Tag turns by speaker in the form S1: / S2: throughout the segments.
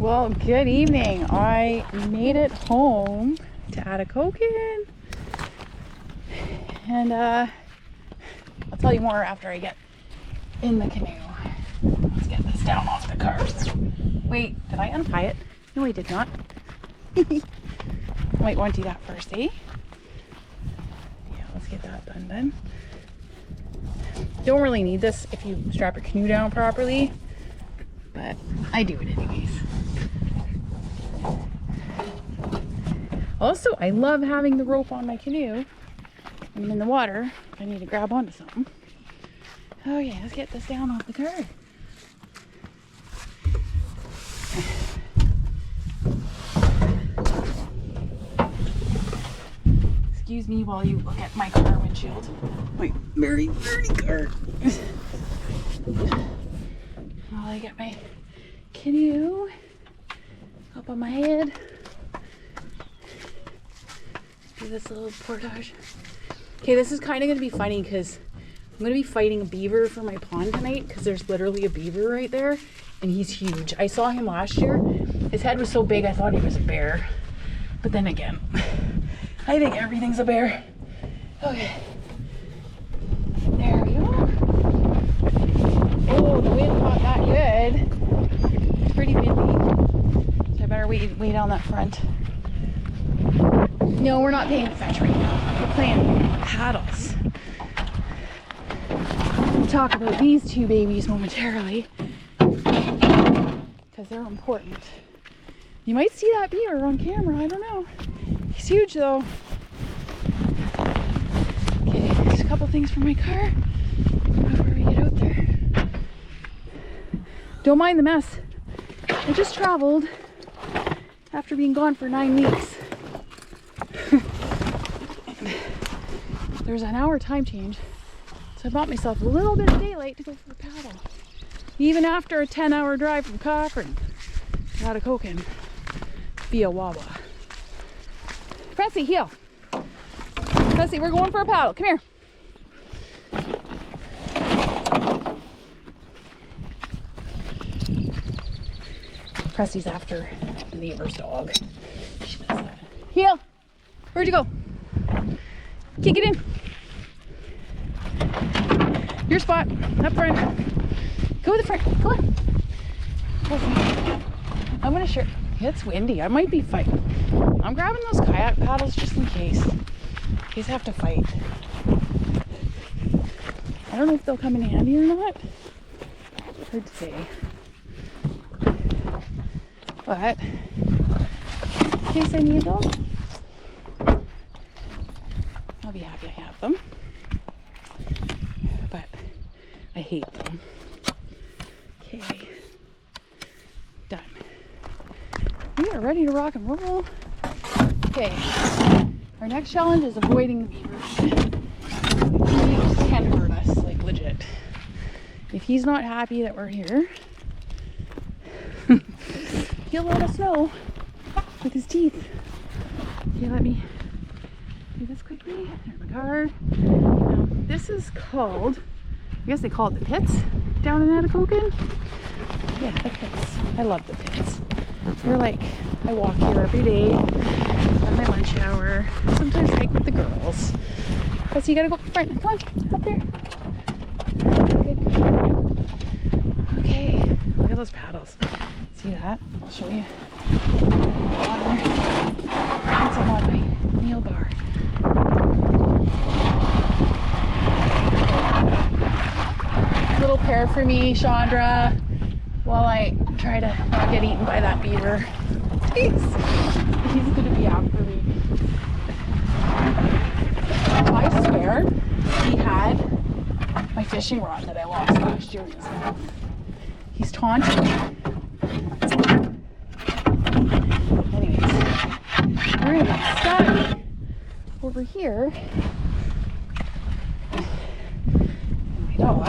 S1: Well, good evening. I made it home to Atikokan. And I'll tell you more after I get in the canoe. Let's get this down off the car. Wait, did I untie it? No, I did not. Might want to do that first, eh? Yeah, let's get that done then. Don't really need this if you strap your canoe down properly, but I do it anyways. Also, I love having the rope on my canoe when I'm in the water. If I need to grab onto something. Oh yeah, let's get this down off the car. Excuse me while you look at my car windshield. My very dirty car. While I get my canoe up on my head. Do this little portage. Okay, this is kind of going to be funny because I'm going to be fighting a beaver for my pond tonight because there's literally a beaver right there and he's huge. I saw him last year. His head was so big I thought he was a bear. But then again, I think everything's a bear. Okay. There we go. Oh, the wind not that good. It's pretty windy. So I better wait on that front. No, we're not playing fetch right now. We're playing paddles. We'll talk about these two babies momentarily because they're important. You might see that beaver on camera, I don't know. He's huge though. Okay, there's a couple things for my car before we get out there. Don't mind the mess. I just traveled after being gone for 9 weeks. There's an hour time change, so I bought myself a little bit of daylight to go for a paddle. Even after a 10-hour drive from Cochrane to Atikokan via Wawa. Pressy, heel. Pressy, we're going for a paddle. Come here. Pressy's after the neighbor's dog. She does that. Heel. Where'd you go? Kick it in. Your spot. Up front. Go to the front. Go on. I'm gonna share. It's windy. I might be fighting. I'm grabbing those kayak paddles just in case. In case I have to fight. I don't know if they'll come in handy or not. Hard to say. But in case I need them, I'll be happy I have them. But I hate them. Okay. Done. We are ready to rock and roll. Okay. Our next challenge is avoiding the beavers. He can hurt us, like legit. If he's not happy that we're here, he'll let us know with his teeth. Okay, let me do this quickly. There's my card. Now, this is called, I guess they call it the pits down in Atikokan. Yeah, the pits. I love the pits. They're like, I walk here every day, have my lunch hour, sometimes hike with the girls. But so you gotta go up front. Come on, up there. Good. Okay, look at those paddles. See that? I'll show you. Once I'm on my meal bar. Little pair for me, Chandra, while I try to not get eaten by that beaver. He's gonna be after me. I swear he had my fishing rod that I lost last year in his mouth. He's taunting me. Anyways, we're gonna get stuck over here. And my dog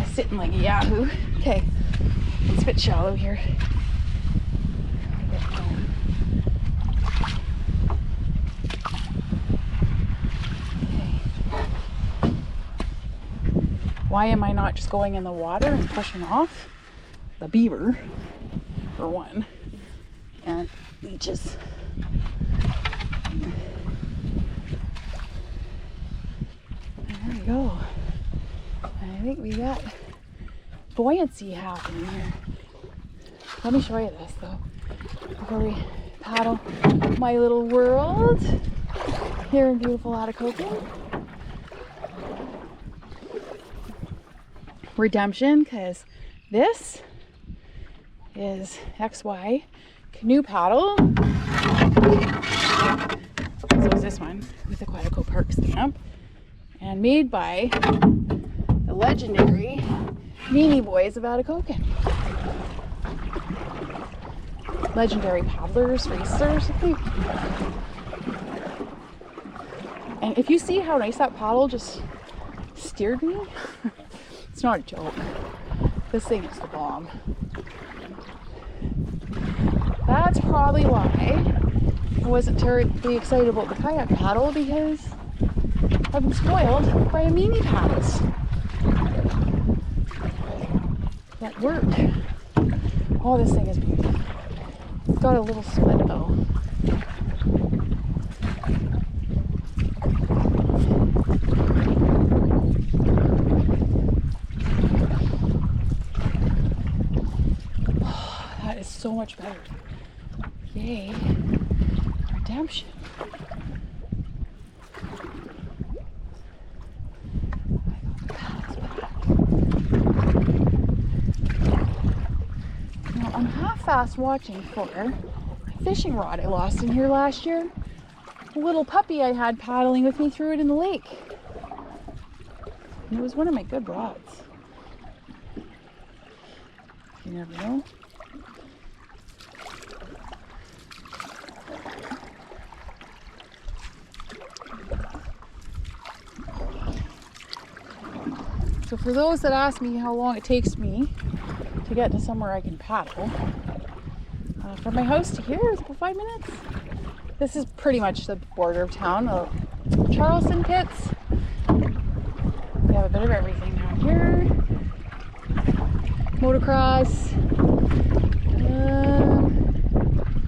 S1: is sitting like a yahoo. Okay, it's a bit shallow here. Why am I not just going in the water and pushing off the beaver? for one. And leeches. There we go. I think we got buoyancy happening here. Let me show you this though before we paddle my little world here in beautiful Atikokan. Redemption, because this is XY canoe paddle. So is this one with the Quetico Park stamp, and made by the legendary Meanie Boys of Atikokan. Legendary paddlers, racers, I think. And if you see how nice that paddle just steered me, it's not a joke. This thing is the bomb. That's probably why I wasn't terribly excited about the kayak paddle, because I've been spoiled by a Meanie paddles that work. Oh, this thing is beautiful. It's got a little split though. Oh, that is so much better. Yay. Redemption. I'm half fast watching for a fishing rod I lost in here last year. A little puppy I had paddling with me threw it in the lake. And it was one of my good rods. You never know. So for those that ask me how long it takes me to get to somewhere I can paddle, from my house to here is about 5 minutes. This is pretty much the border of town. Charleston pits. We have a bit of everything down here. Motocross,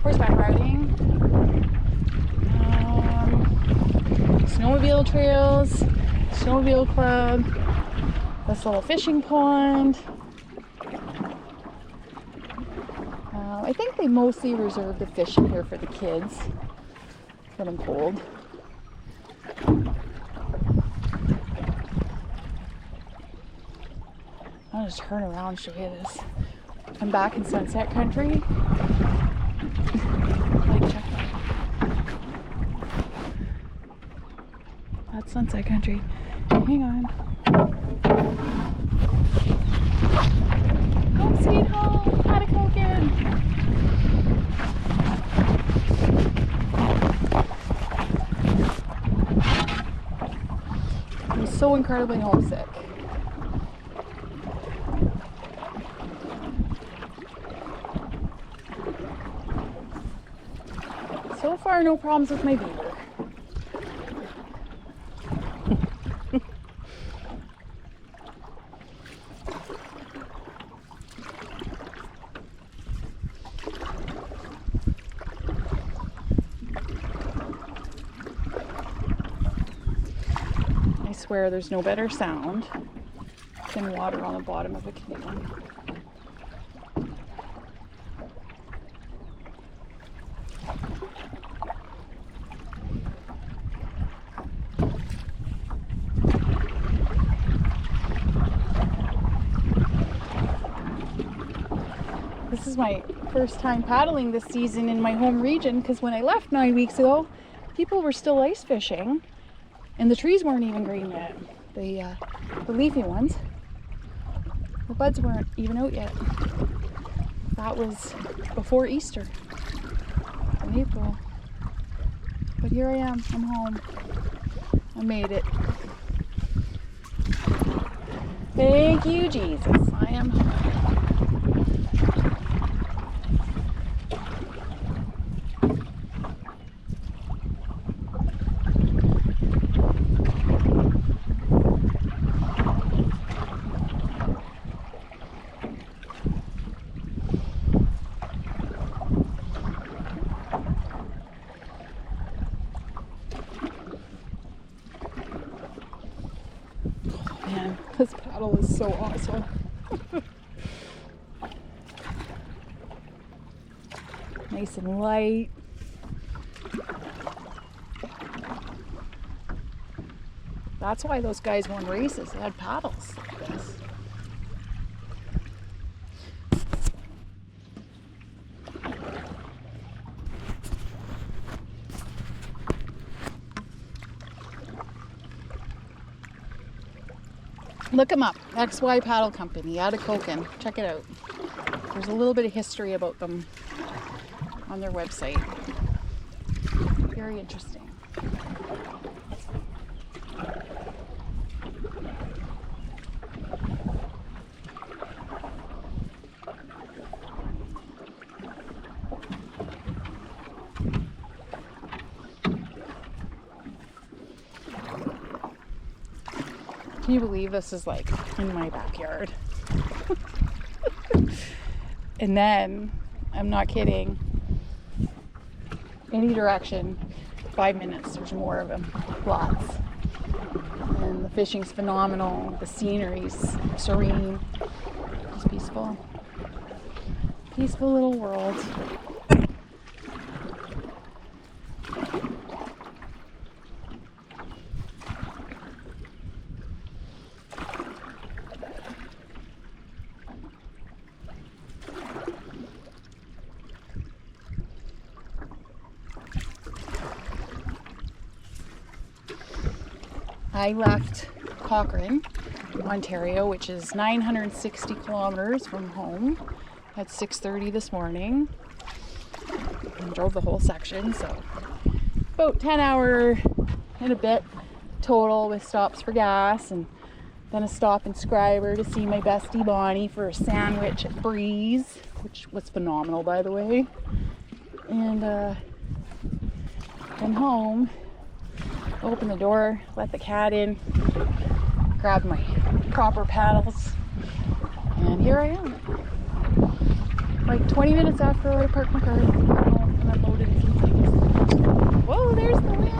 S1: horseback riding, snowmobile trails, snowmobile club, this little fishing pond. I think they mostly reserve the fishing here for the kids. It's getting cold. I'll just turn around and show you this. I'm back in Sunset Country. Like, check that. That's Sunset Country. Hang on. Home sweet home, Atikokan. I'm so incredibly homesick. So far, no problems with my beaver. I swear there's no better sound than water on the bottom of a canoe. This is my first time paddling this season in my home region, because when I left 9 weeks ago, people were still ice fishing and the trees weren't even green yet. The leafy ones. The buds weren't even out yet. That was before Easter in April. But here I am, I'm home. I made it. Thank you, Jesus. I am home. paddle is so awesome. Nice and light. That's why those guys won races. They had paddles like this. Look them up. XY Paddle Company, Atikokan. Check it out. There's a little bit of history about them on their website. Very interesting. Can you believe this is like in my backyard? And then, I'm not kidding, any direction, 5 minutes, there's more of them, lots. And the fishing's phenomenal, the scenery's serene, just peaceful. Peaceful little world. I left Cochrane, Ontario, which is 960 kilometers from home at 6:30 this morning, and drove the whole section, so about 10 hour and a bit total with stops for gas, and then a stop in Scriber to see my bestie Bonnie for a sandwich at Breeze, which was phenomenal, by the way, and then home. Open the door, let the cat in, grab my proper paddles, and here I am. Like 20 minutes after I parked my car and unloaded a few things. Whoa, there's the wind!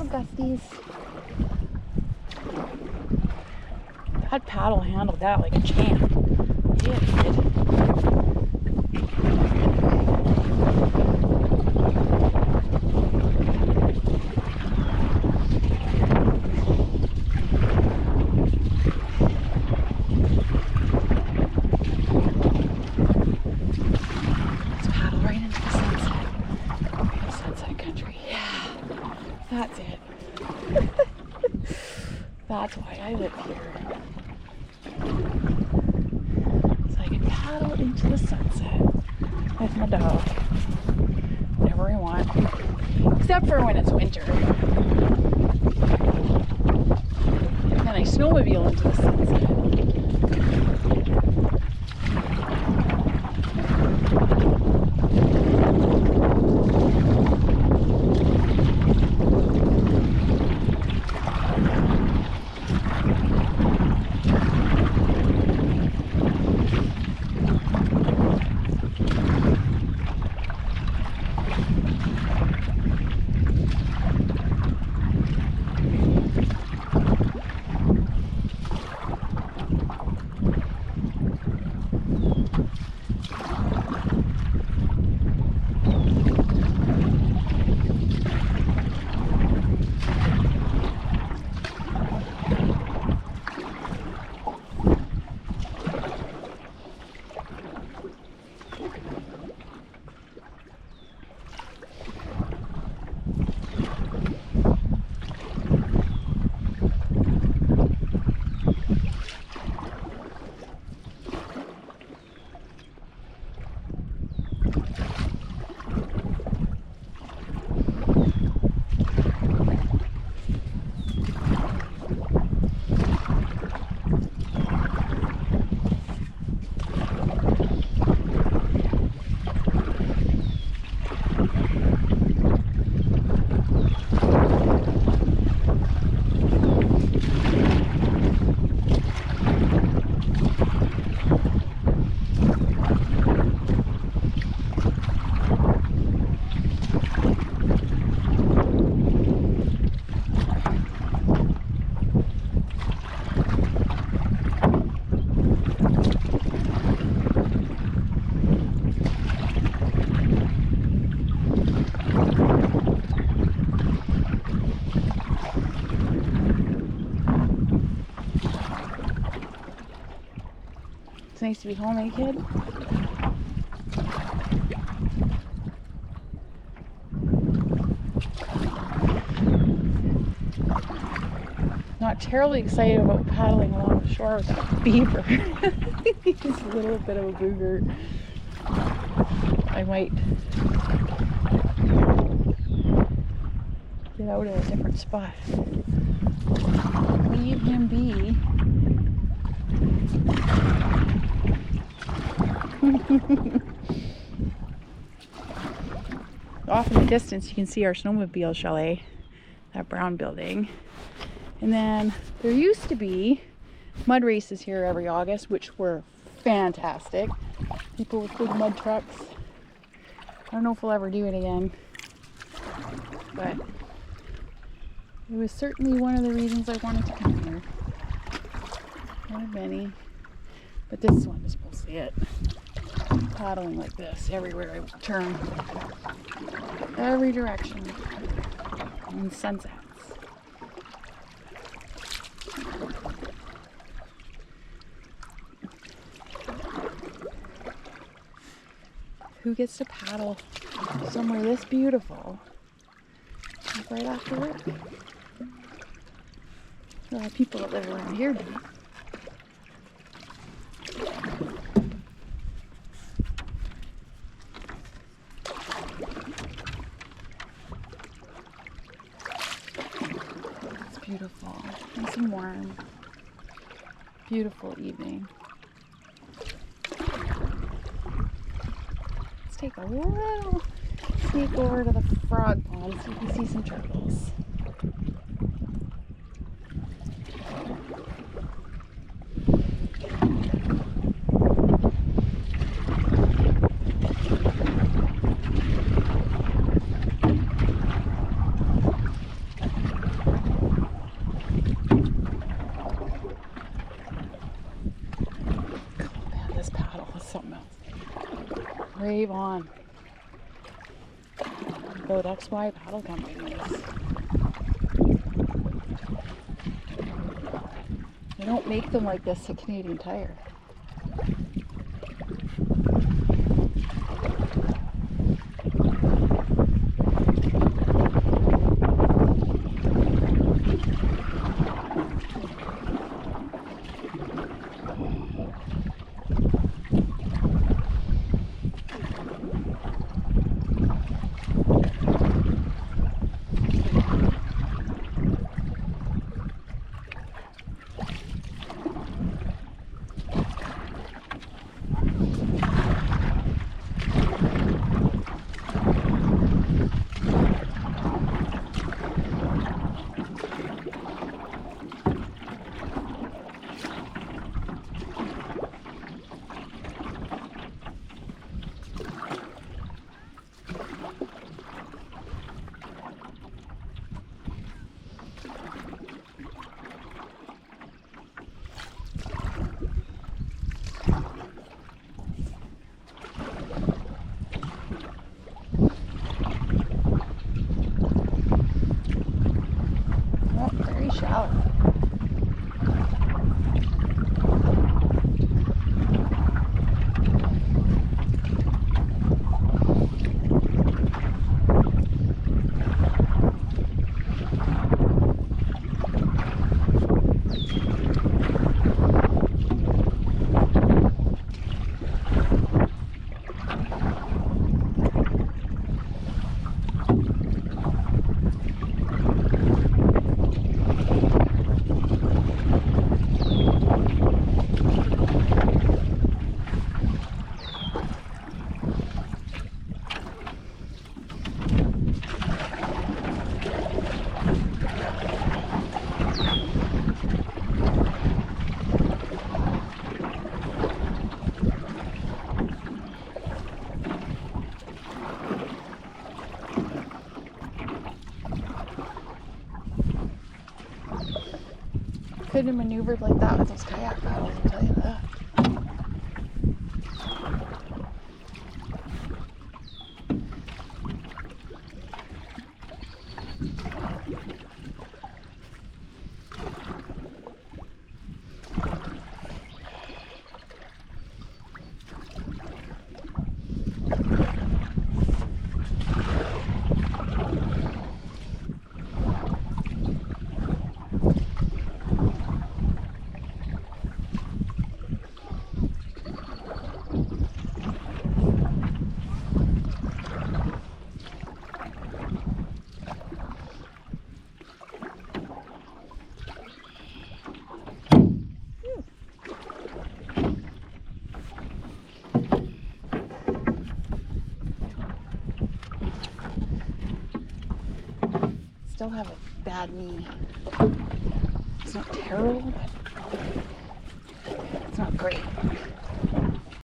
S1: Gusties. That paddle handled that like a champ. Yeah, it did. Let's paddle right into the sunset. Right into sunset country. Yeah, that's it. That's why I live here. So I can paddle into the sunset with my dog whenever I want. Except for when it's winter. And then I snowmobile into the sunset. nice to be home, eh, kid? Not terribly excited about paddling along the shore with that beaver. He's a little bit of a booger. I might get out at a different spot. Leave him be. Off in the distance you can see our snowmobile chalet, that brown building. And then there used to be mud races here every August, which were fantastic. People with big mud trucks. I don't know if we'll ever do it again, but it was certainly one of the reasons I wanted to come here. One of many, but this one is mostly it. Paddling like this everywhere I turn, every direction, and sunsets. Who gets to paddle somewhere this beautiful right after work? There are people that live around here, do. It's beautiful, nice and warm. Beautiful evening. Let's take a little sneak over to the frog pond so you can see some turtles. Rave on. Oh, that's why paddle companies. They don't make them like this at Canadian Tire. Shallow. Couldn't have maneuvered like that with those kayak paddles, I'll tell you that. still have a bad knee. It's not terrible, but it's not great.